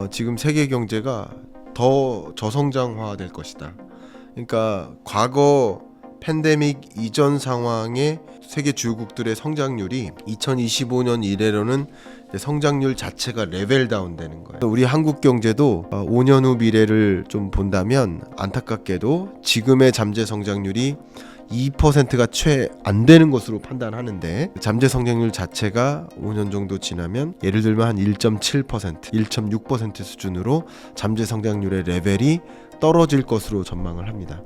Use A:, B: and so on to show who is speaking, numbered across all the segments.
A: 지금 세계 경제가 더 저성장화될 것이다. 그러니까 과거 팬데믹 이전 상황의 세계 주요국들의 성장률이 2025년 이래로는 성장률 자체가 레벨 다운되는 거예요. 우리 한국 경제도 5년 후 미래를 좀 본다면 안타깝게도 지금의 잠재 성장률이 2%가 채 안 되는 것으로 판단하는데, 잠재 성장률 자체가 5년 정도 지나면 예를 들면 한 1.7%, 1.6% 수준으로 잠재 성장률의 레벨이 떨어질 것으로 전망을 합니다.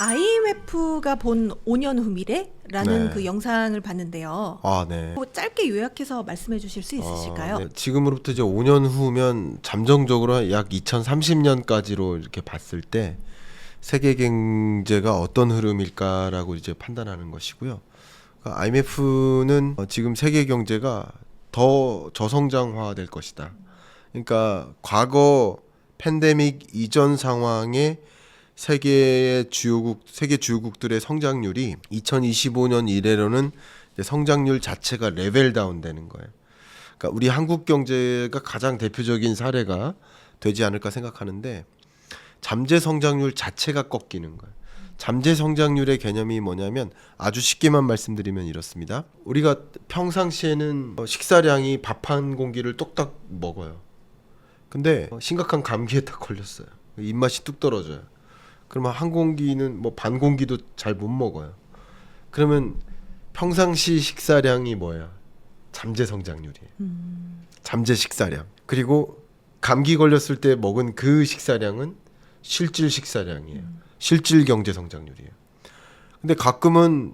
B: IMF가 본 5년 후 미래라는
A: 네.
B: 그 영상을 봤는데요.
A: 네.
B: 짧게 요약해서 말씀해 주실 수 있으실까요?
A: 네. 지금으로부터 이제 5년 후면 잠정적으로 약 2030년까지로 이렇게 봤을 때 세계 경제가 어떤 흐름일까라고 이제 판단하는 것이고요. 그러니까 IMF는 지금 세계 경제가 더 저성장화될 것이다. 그러니까 과거 팬데믹 이전 상황의 세계 주요국들의 성장률이 2025년 이래로는 성장률 자체가 레벨 다운되는 거예요. 그러니까 우리 한국 경제가 가장 대표적인 사례가 되지 않을까 생각하는데, 잠재 성장률 자체가 꺾이는 거예요. 잠재 성장률의 개념이 뭐냐면, 아주 쉽게만 말씀드리면 이렇습니다. 우리가 평상시에는 식사량이 밥 한 공기를 뚝딱 먹어요. 근데 심각한 감기에 딱 걸렸어요. 입맛이 뚝 떨어져요. 그러면 한 공기는 뭐 반 공기도 잘 못 먹어요. 그러면 평상시 식사량이 뭐야? 잠재 성장률이에요. 잠재 식사량. 그리고 감기 걸렸을 때 먹은 그 식사량은 실질 식사량이에요. 실질 경제 성장률이에요. 근데 가끔은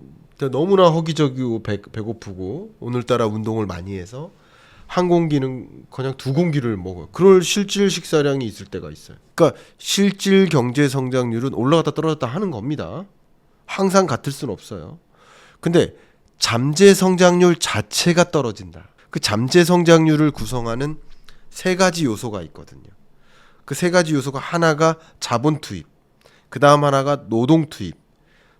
A: 너무나 허기적이고 배고프고 오늘따라 운동을 많이 해서 한 공기는 그냥 두 공기를 먹어요. 그럴 실질 식사량이 있을 때가 있어요. 그러니까 실질 경제 성장률은 올라갔다 떨어졌다 하는 겁니다. 항상 같을 수는 없어요. 근데 잠재 성장률 자체가 떨어진다. 그 잠재 성장률을 구성하는 세 가지 요소가 있거든요. 그 세 가지 요소가, 하나가 자본 투입, 그 다음 하나가 노동 투입,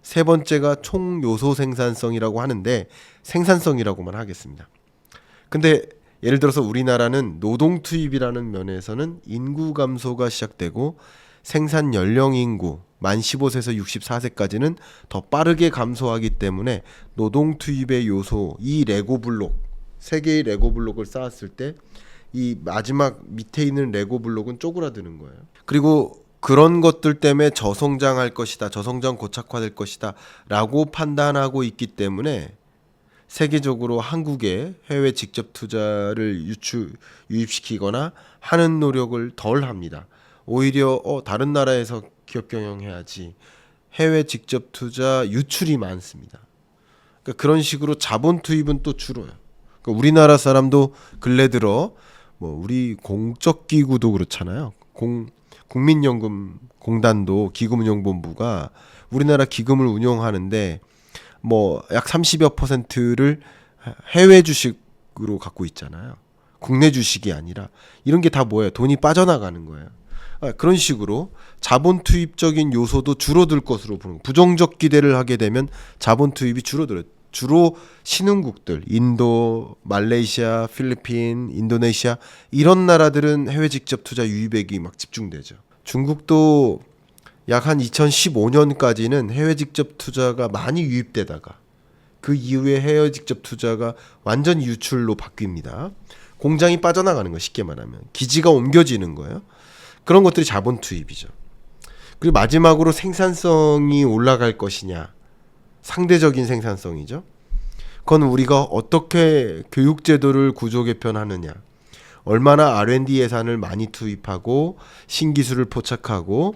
A: 세 번째가 총 요소 생산성이라고 하는데 생산성이라고만 하겠습니다. 근데 예를 들어서 우리나라는 노동 투입이라는 면에서는 인구 감소가 시작되고 생산 연령 인구 만 15세에서 64세까지는 더 빠르게 감소하기 때문에 노동 투입의 요소, 이 레고 블록, 세 개의 레고 블록을 쌓았을 때 이 마지막 밑에 있는 레고 블록은 쪼그라드는 거예요. 그리고 그런 것들 때문에 저성장할 것이다, 저성장 고착화될 것이다 라고 판단하고 있기 때문에 세계적으로 한국에 해외 직접 투자를 유입시키거나 하는 노력을 덜 합니다. 오히려 다른 나라에서 기업 경영해야지, 해외 직접 투자 유출이 많습니다. 그러니까 그런 식으로 자본 투입은 또 줄어요. 그러니까 우리나라 사람도 근래 들어 우리 공적 기구도 그렇잖아요. 국민연금공단도 기금운용본부가 우리나라 기금을 운용하는데 약 30여 %를 해외 주식으로 갖고 있잖아요. 국내 주식이 아니라. 이런 게 다 뭐예요? 돈이 빠져나가는 거예요. 그런 식으로 자본 투입적인 요소도 줄어들 것으로 보는, 부정적 기대를 하게 되면 자본 투입이 줄어들어요. 주로 신흥국들, 인도, 말레이시아, 필리핀, 인도네시아, 이런 나라들은 해외 직접 투자 유입액이 막 집중되죠. 중국도 약 한 2015년까지는 해외 직접 투자가 많이 유입되다가 그 이후에 해외 직접 투자가 완전 유출로 바뀝니다. 공장이 빠져나가는 거, 쉽게 말하면 기지가 옮겨지는 거예요. 그런 것들이 자본 투입이죠. 그리고 마지막으로 생산성이 올라갈 것이냐, 상대적인 생산성이죠. 그건 우리가 어떻게 교육 제도를 구조 개편하느냐, 얼마나 R&D 예산을 많이 투입하고 신기술을 포착하고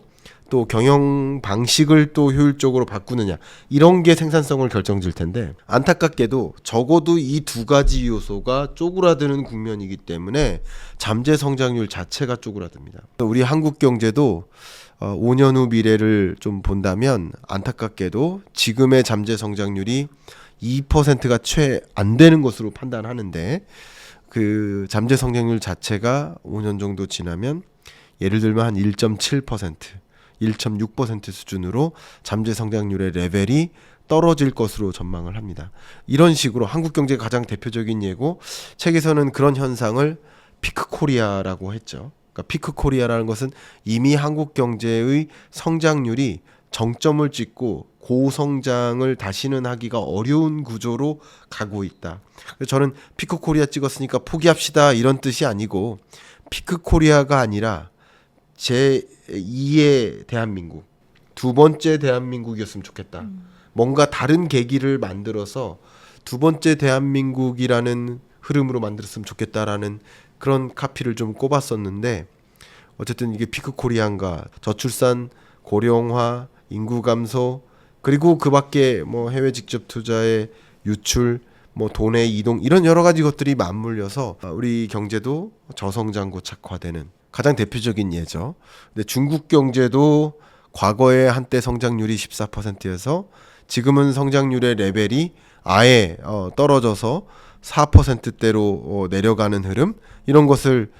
A: 또 경영 방식을 또 효율적으로 바꾸느냐, 이런 게 생산성을 결정질 텐데, 안타깝게도 적어도 이 두 가지 요소가 쪼그라드는 국면이기 때문에 잠재 성장률 자체가 쪼그라듭니다. 우리 한국 경제도 5년 후 미래를 좀 본다면 안타깝게도 지금의 잠재 성장률이 2%가 채 안 되는 것으로 판단하는데 그 잠재 성장률 자체가 5년 정도 지나면 예를 들면 한 1.7%, 1.6% 수준으로 잠재 성장률의 레벨이 떨어질 것으로 전망을 합니다. 이런 식으로 한국 경제의 가장 대표적인 예고 책에서는 그런 현상을 피크 코리아라고 했죠. 그러니까 피크 코리아라는 것은 이미 한국 경제의 성장률이 정점을 찍고 고성장을 다시는 하기가 어려운 구조로 가고 있다. 그래서 저는 피크 코리아 찍었으니까 포기합시다 이런 뜻이 아니고 피크 코리아가 아니라 제2의 대한민국, 두 번째 대한민국이었으면 좋겠다. 뭔가 다른 계기를 만들어서 두 번째 대한민국이라는 흐름으로 만들었으면 좋겠다라는 그런 카피를 좀 꼽았었는데 어쨌든 이게 피크 코리안가 저출산, 고령화, 인구 감소 그리고 그 밖에 뭐 해외 직접 투자의 유출, 뭐 돈의 이동 이런 여러 가지 것들이 맞물려서 우리 경제도 저성장 고착화되는 가장 대표적인 예죠. 근데 중국 경제도 과거에 한때 성장률이 14%여서 지금은 성장률의 레벨이 아예 떨어져서 4%대로 내려가는 흐름 이런 것을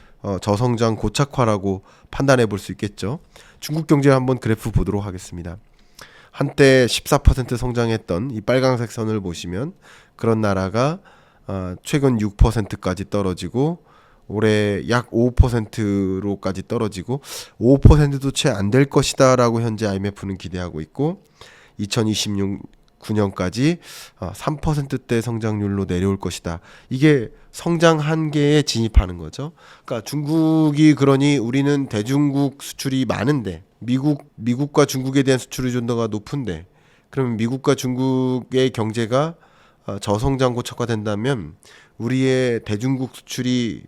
A: 저성장 고착화라고 판단해 볼 수 있겠죠. 중국 경제 한번 그래프 보도록 하겠습니다. 한때 14% 성장했던 이 빨강색 선을 보시면 그런 나라가 최근 6%까지 떨어지고 올해 약 5%로까지 떨어지고 5%도 채 안 될 것이다라고 현재 IMF는 기대하고 있고 2026년까지 3%대 성장률로 내려올 것이다. 이게 성장 한계에 진입하는 거죠. 그러니까 중국이 그러니 우리는 대중국 수출이 많은데 미국과 중국에 대한 수출이 좀 더 높은데 그러면 미국과 중국의 경제가 저성장 고착화된다면 우리의 대중국 수출이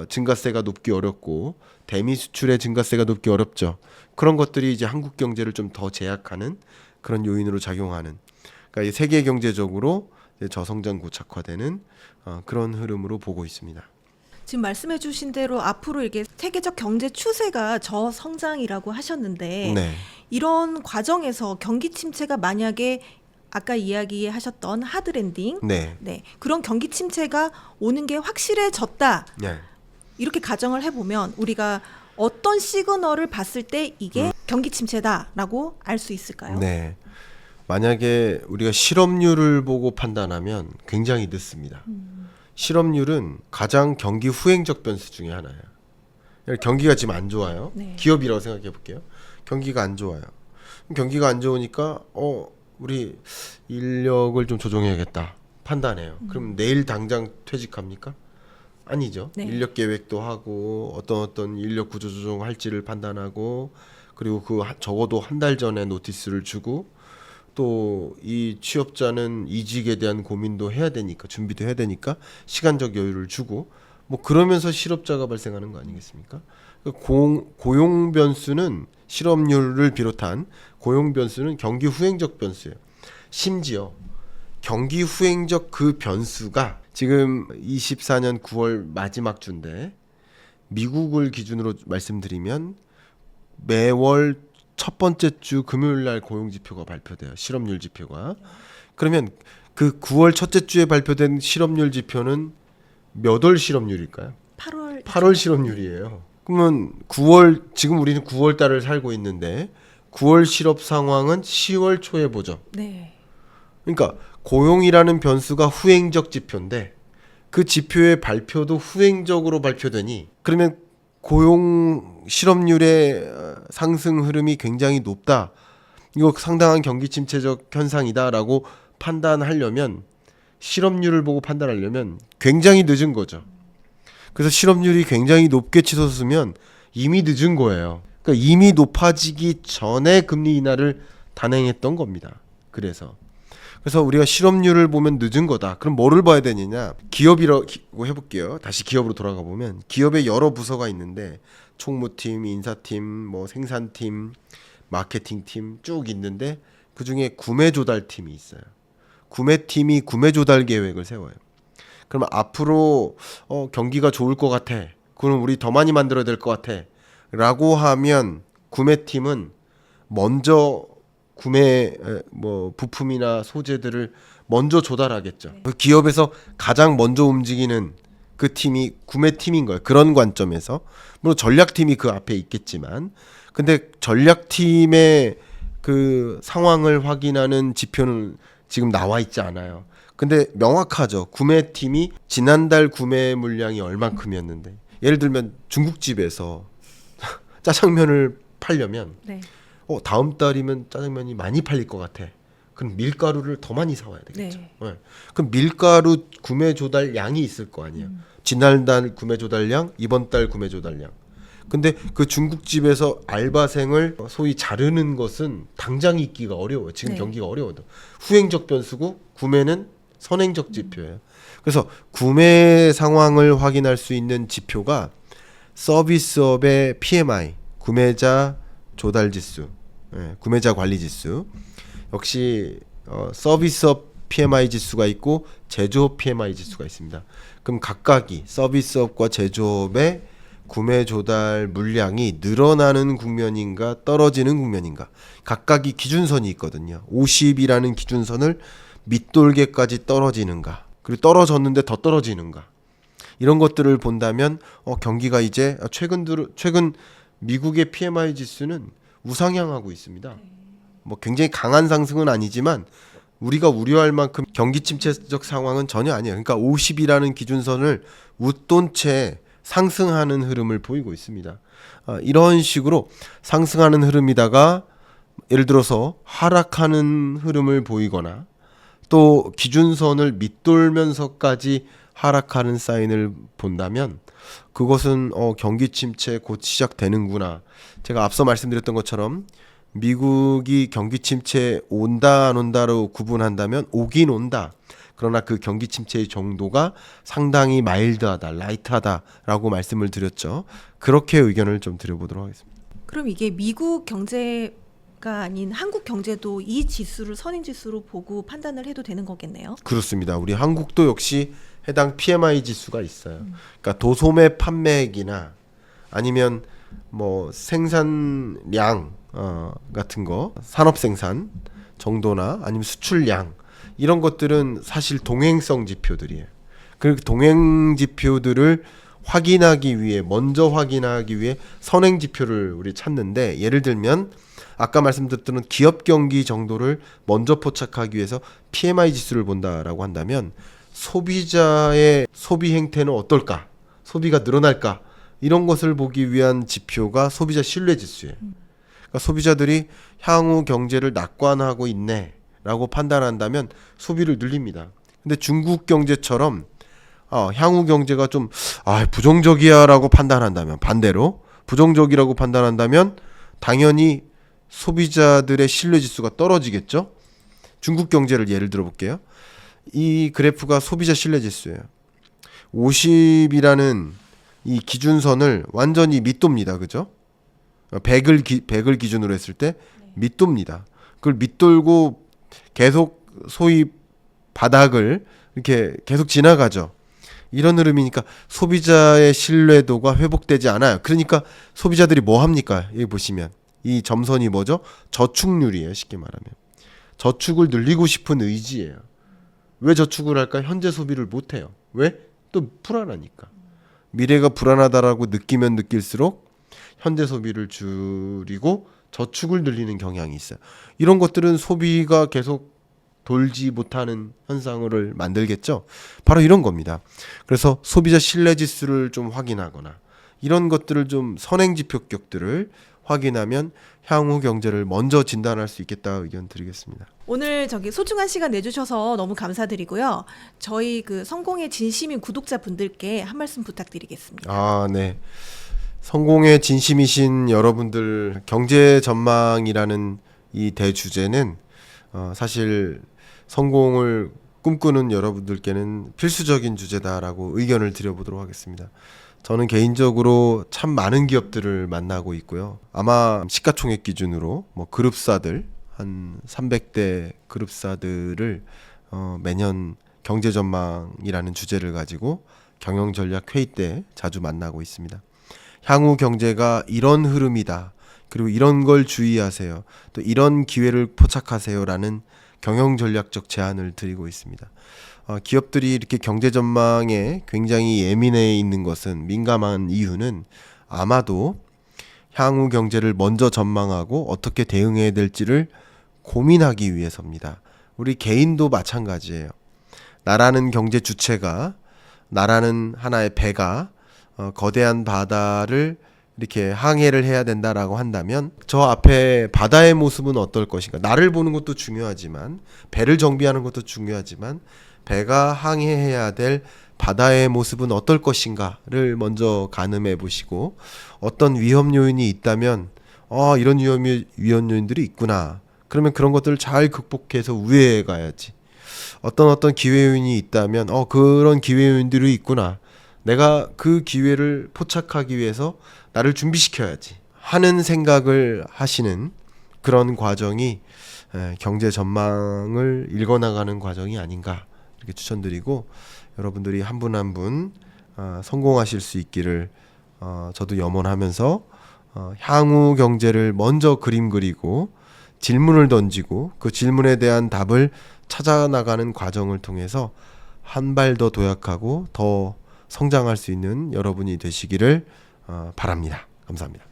A: 증가세가 높기 어렵고 대미 수출의 증가세가 높기 어렵죠. 그런 것들이 이제 한국 경제를 좀 더 제약하는 그런 요인으로 작용하는 그러니까 세계 경제적으로 저성장 고착화되는 그런 흐름으로 보고 있습니다.
B: 지금 말씀해 주신 대로 앞으로 이게 세계적 경제 추세가 저성장이라고 하셨는데
A: 네.
B: 이런 과정에서 경기 침체가 만약에 아까 이야기하셨던 하드랜딩
A: 네.
B: 그런 경기 침체가 오는 게 확실해졌다.
A: 네.
B: 이렇게 가정을 해보면 우리가 어떤 시그널을 봤을 때 이게 경기 침체다라고 알 수 있을까요?
A: 네. 만약에 우리가 실업률을 보고 판단하면 굉장히 늦습니다. 실업률은 가장 경기 후행적 변수 중에 하나예요. 경기가 지금 안 좋아요.
B: 네.
A: 기업이라고 생각해 볼게요. 경기가 안 좋아요. 경기가 안 좋으니까 우리 인력을 좀 조정해야겠다 판단해요. 그럼 내일 당장 퇴직합니까? 아니죠.
B: 네.
A: 인력 계획도 하고 어떤 인력 구조 조정할지를 판단하고 그리고 적어도 한 달 전에 노티스를 주고 또 이 취업자는 이직에 대한 고민도 해야 되니까 준비도 해야 되니까 시간적 여유를 주고 뭐 그러면서 실업자가 발생하는 거 아니겠습니까? 고용 변수는 실업률을 비롯한 고용 변수는 경기 후행적 변수예요. 심지어 경기 후행적 그 변수가 지금 24년 9월 마지막 주인데 미국을 기준으로 말씀드리면 매월 첫 번째 주 금요일 날 고용 지표가 발표돼요. 실업률 지표가. 그러면 그 9월 첫째 주에 발표된 실업률 지표는 몇 월 실업률일까요? 8월 실업률이에요. 그러면 지금 우리는 9월 달을 살고 있는데 9월 실업 상황은 10월 초에 보죠.
B: 네.
A: 그러니까 고용이라는 변수가 후행적 지표인데 그 지표의 발표도 후행적으로 발표되니 그러면 고용 실업률의 상승 흐름이 굉장히 높다. 이거 상당한 경기 침체적 현상이다라고 판단하려면 실업률을 보고 판단하려면 굉장히 늦은 거죠. 그래서 실업률이 굉장히 높게 치솟으면 이미 늦은 거예요. 그러니까 이미 높아지기 전에 금리 인하를 단행했던 겁니다. 그래서 우리가 실업률을 보면 늦은 거다. 그럼 뭐를 봐야 되느냐? 기업이라고 해볼게요. 다시 기업으로 돌아가 보면 기업에 여러 부서가 있는데 총무팀, 인사팀, 뭐 생산팀, 마케팅팀 쭉 있는데 그 중에 구매 조달팀이 있어요. 구매팀이 구매 조달 계획을 세워요. 그러면 앞으로 경기가 좋을 것 같아. 그럼 우리 더 많이 만들어야 될 것 같아. 라고 하면 구매팀은 먼저 구매 부품이나 소재들을 먼저 조달하겠죠. 그 기업에서 가장 먼저 움직이는 그 팀이 구매팀인 거예요. 그런 관점에서 물론 전략팀이 그 앞에 있겠지만, 근데 전략팀의 그 상황을 확인하는 지표는 지금 나와 있지 않아요. 근데 명확하죠. 구매팀이 지난달 구매 물량이 얼만큼이었는데, 예를 들면 중국집에서 짜장면을 팔려면
B: 네.
A: 다음 달이면 짜장면이 많이 팔릴 것 같아. 그럼 밀가루를 더 많이 사와야 되겠죠.
B: 네.
A: 네. 그럼 밀가루 구매 조달량이 있을 거 아니에요. 지난달 구매 조달량, 이번 달 구매 조달량. 근데 그 중국집에서 알바생을 소위 자르는 것은 당장 있기가 어려워요. 지금
B: 네.
A: 경기가 어려워요. 후행적 변수고 구매는 선행적 지표예요. 그래서 구매 상황을 확인할 수 있는 지표가 서비스업의 PMI, 구매자 조달 지수, 구매자 관리 지수. 역시 서비스업 PMI 지수가 있고 제조업 PMI 지수가 있습니다. 그럼 각각이 서비스업과 제조업의 구매 조달 물량이 늘어나는 국면인가 떨어지는 국면인가, 각각이 기준선이 있거든요. 50이라는 기준선을 밑돌게까지 떨어지는가, 그리고 떨어졌는데 더 떨어지는가, 이런 것들을 본다면 경기가 이제 최근 미국의 PMI 지수는 우상향하고 있습니다. 뭐 굉장히 강한 상승은 아니지만 우리가 우려할 만큼 경기 침체적 상황은 전혀 아니에요. 그러니까 50이라는 기준선을 웃돈 채 상승하는 흐름을 보이고 있습니다. 이런 식으로 상승하는 흐름이다가 예를 들어서 하락하는 흐름을 보이거나 또 기준선을 밑돌면서까지 하락하는 사인을 본다면 그것은 경기 침체 곧 시작되는구나. 제가 앞서 말씀드렸던 것처럼 미국이 경기 침체 온다 안 온다로 구분한다면 오긴 온다. 그러나 그 경기 침체의 정도가 상당히 마일드하다, 라이트하다라고 말씀을 드렸죠. 그렇게 의견을 좀 드려보도록 하겠습니다.
B: 그럼 이게 미국 경제가 아닌 한국 경제도 이 지수를 선행 지수로 보고 판단을 해도 되는 거겠네요.
A: 그렇습니다. 우리 한국도 역시 해당 PMI 지수가 있어요. 그러니까 도소매 판매액이나 아니면 뭐 생산량 같은 거, 산업 생산 정도나 아니면 수출량, 이런 것들은 사실 동행성 지표들이에요. 그 동행 지표들을 먼저 확인하기 위해 선행 지표를 우리 찾는데, 예를 들면 아까 말씀드렸던 기업 경기 정도를 먼저 포착하기 위해서 PMI 지수를 본다라고 한다면 소비자의 소비 행태는 어떨까? 소비가 늘어날까? 이런 것을 보기 위한 지표가 소비자 신뢰 지수예요. 그러니까 소비자들이 향후 경제를 낙관하고 있네 라고 판단한다면 소비를 늘립니다. 근데 중국 경제처럼 향후 경제가 좀 부정적이야 라고 판단한다면, 반대로 부정적이라고 판단한다면 당연히 소비자들의 신뢰 지수가 떨어지겠죠. 중국 경제를 예를 들어 볼게요. 이 그래프가 소비자 신뢰 지수예요. 50이라는 이 기준선을 완전히 밑돕니다. 그죠? 100을 기준으로 했을 때 밑돕니다. 그걸 밑돌고 계속 소위 바닥을 이렇게 계속 지나가죠. 이런 흐름이니까 소비자의 신뢰도가 회복되지 않아요. 그러니까 소비자들이 뭐 합니까? 여기 보시면 이 점선이 뭐죠? 저축률이에요. 쉽게 말하면 저축을 늘리고 싶은 의지예요. 왜 저축을 할까? 현재 소비를 못 해요. 왜? 또 불안하니까. 미래가 불안하다라고 느끼면 느낄수록 현재 소비를 줄이고 저축을 늘리는 경향이 있어요. 이런 것들은 소비가 계속 돌지 못하는 현상을 만들겠죠. 바로 이런 겁니다. 그래서 소비자 신뢰 지수를 좀 확인하거나 이런 것들을 좀 선행지표격들을 확인하면 향후 경제를 먼저 진단할 수 있겠다 의견 드리겠습니다.
B: 오늘 소중한 시간 내주셔서 너무 감사드리고요. 저희 그 성공의 진심인 구독자분들께 한 말씀 부탁드리겠습니다.
A: 네. 성공의 진심이신 여러분들, 경제 전망이라는 이 대주제는 사실 성공을 꿈꾸는 여러분들께는 필수적인 주제다라고 의견을 드려보도록 하겠습니다. 저는 개인적으로 참 많은 기업들을 만나고 있고요. 아마 시가총액 기준으로 그룹사들 한 300대 그룹사들을 매년 경제 전망이라는 주제를 가지고 경영 전략 회의 때 자주 만나고 있습니다. 향후 경제가 이런 흐름이다, 그리고 이런 걸 주의하세요. 또 이런 기회를 포착하세요라는 경영 전략적 제안을 드리고 있습니다. 기업들이 이렇게 경제 전망에 굉장히 예민해 있는 것은, 민감한 이유는 아마도 향후 경제를 먼저 전망하고 어떻게 대응해야 될지를 고민하기 위해서입니다. 우리 개인도 마찬가지예요. 나라는 경제 주체가, 나라는 하나의 배가 거대한 바다를 이렇게 항해를 해야 된다라고 한다면, 저 앞에 바다의 모습은 어떨 것인가. 나를 보는 것도 중요하지만, 배를 정비하는 것도 중요하지만, 배가 항해해야 될 바다의 모습은 어떨 것인가를 먼저 가늠해 보시고, 어떤 위험 요인이 있다면 이런 위험 요인들이 있구나, 그러면 그런 것들을 잘 극복해서 우회해 가야지. 어떤 기회 요인이 있다면 그런 기회 요인들이 있구나, 내가 그 기회를 포착하기 위해서 나를 준비시켜야지 하는 생각을 하시는 그런 과정이 경제 전망을 읽어나가는 과정이 아닌가, 이렇게 추천드리고, 여러분들이 한 분 한 분 성공하실 수 있기를 저도 염원하면서, 향후 경제를 먼저 그림 그리고 질문을 던지고 그 질문에 대한 답을 찾아 나가는 과정을 통해서 한 발 더 도약하고 더 성장할 수 있는 여러분이 되시기를 바랍니다. 감사합니다.